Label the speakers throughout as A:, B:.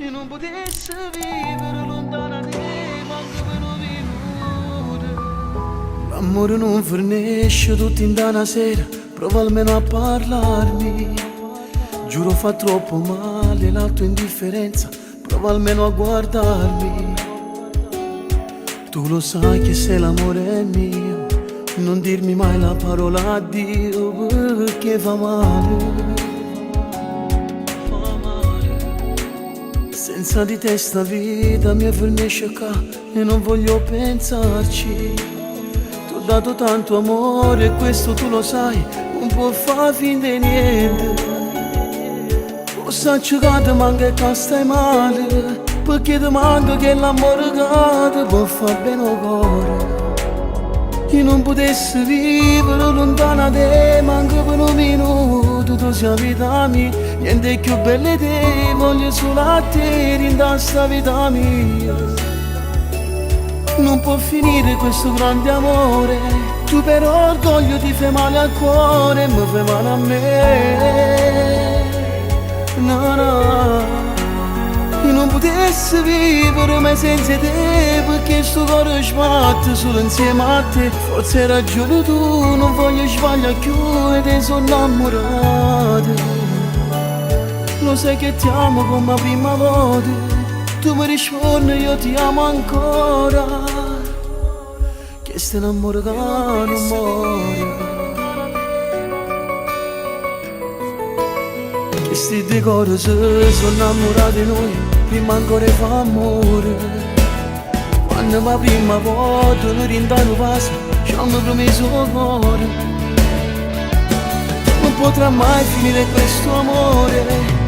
A: Io non potessi vivere lontana da te, manco per un minuto. L'amore non fornisce tutti in una sera, prova almeno a parlarmi. Giuro fa troppo male la tua indifferenza, prova almeno a guardarmi. Tu lo sai che se l'amore è mio, non dirmi mai la parola addio perché fa male. Senza di te sta vita mi fornisce qua e non voglio pensarci. Ti ho dato tanto amore e questo tu lo sai, non può far finta di niente. Lo saccio che ti manca e che stai male, perché ti manca che l'amore che ti può far bene al cuore. Io non potessi vivere lontana da te, manco per un minuto, tu sei la vita mia, niente più bella di te, voglio solo a te, in sta vita mia. Non può finire questo grande amore, tu per orgoglio ti fai male al cuore e mi fai male a me. No, no. Io non potessi vivere mai senza te, perché sto cuore sbatte solo insieme a te. Forse hai ragione tu, non voglio sbagliare più e te sono innamorato. Lo sai che ti amo come la prima volta, tu mi rispondi io ti amo ancora, che stai innamorato che non muore. Questi due cose sono innamorati di noi, prima ancora fa amore. Quando la prima volta noi rindano passa, ci hanno promesso il cuore. Non potrà mai finire questo amore,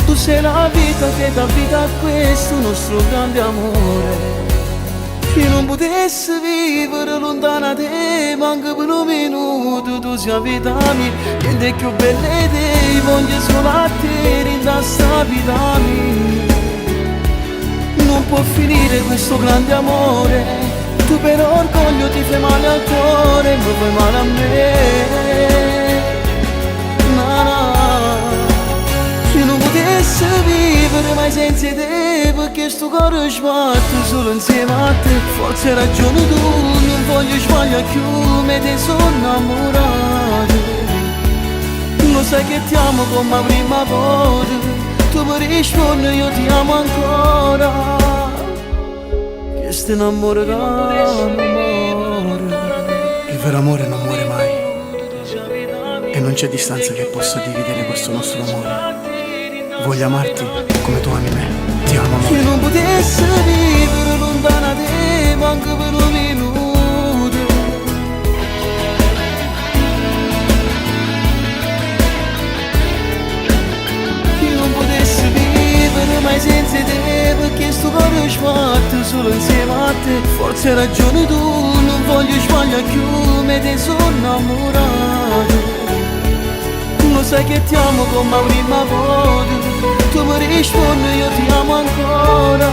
A: tu sei la vita che dà vita a questo nostro grande amore. Io non potessi vivere lontana da te, manco per un minuto, tu sei la vita mia, niente più bella di te, voglio solo a te, rinda sta vita mia. Non può finire questo grande amore, tu per orgoglio ti fai male al cuore, mi fai male a me. No, no. Io non potessi vivere mai senza te, perché sto cuore sbatte solo insieme a te. Forse hai ragione tu, non voglio sbagliare più, me te sono innamorato. Lo sai che ti amo come la prima volta, tu mi rispondi io ti amo ancora, che stai innamorato non muore. Il vero amore non muore mai e non c'è distanza che possa dividere questo nostro amore. Voglio amarti come tu ami me, ti amo amore. Io non potessi vivere lontana da te, manco per un minuto. Io non potessi vivere mai senza te, perché sto cuore sbatte solo insieme a te. Forse hai ragione tu, non voglio sbagliare più, me te sono innamorato. Lo sai che ti amo come la prima volta, tu mi rispondi io ti amo ancora,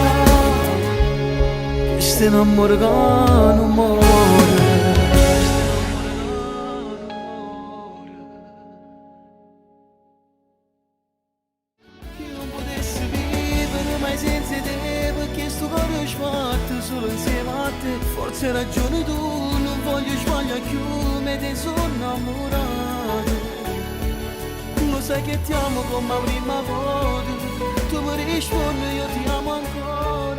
A: che stai innamorato che non muore. Io non potessi vivere mai senza te, perché sto cuore sbatte solo insieme a te. Forse hai ragione tu, non voglio sbagliare più, me te sono innamorato. Lo sai che ti amo come la prima volta, tu mi rispondi io ti amo ancora.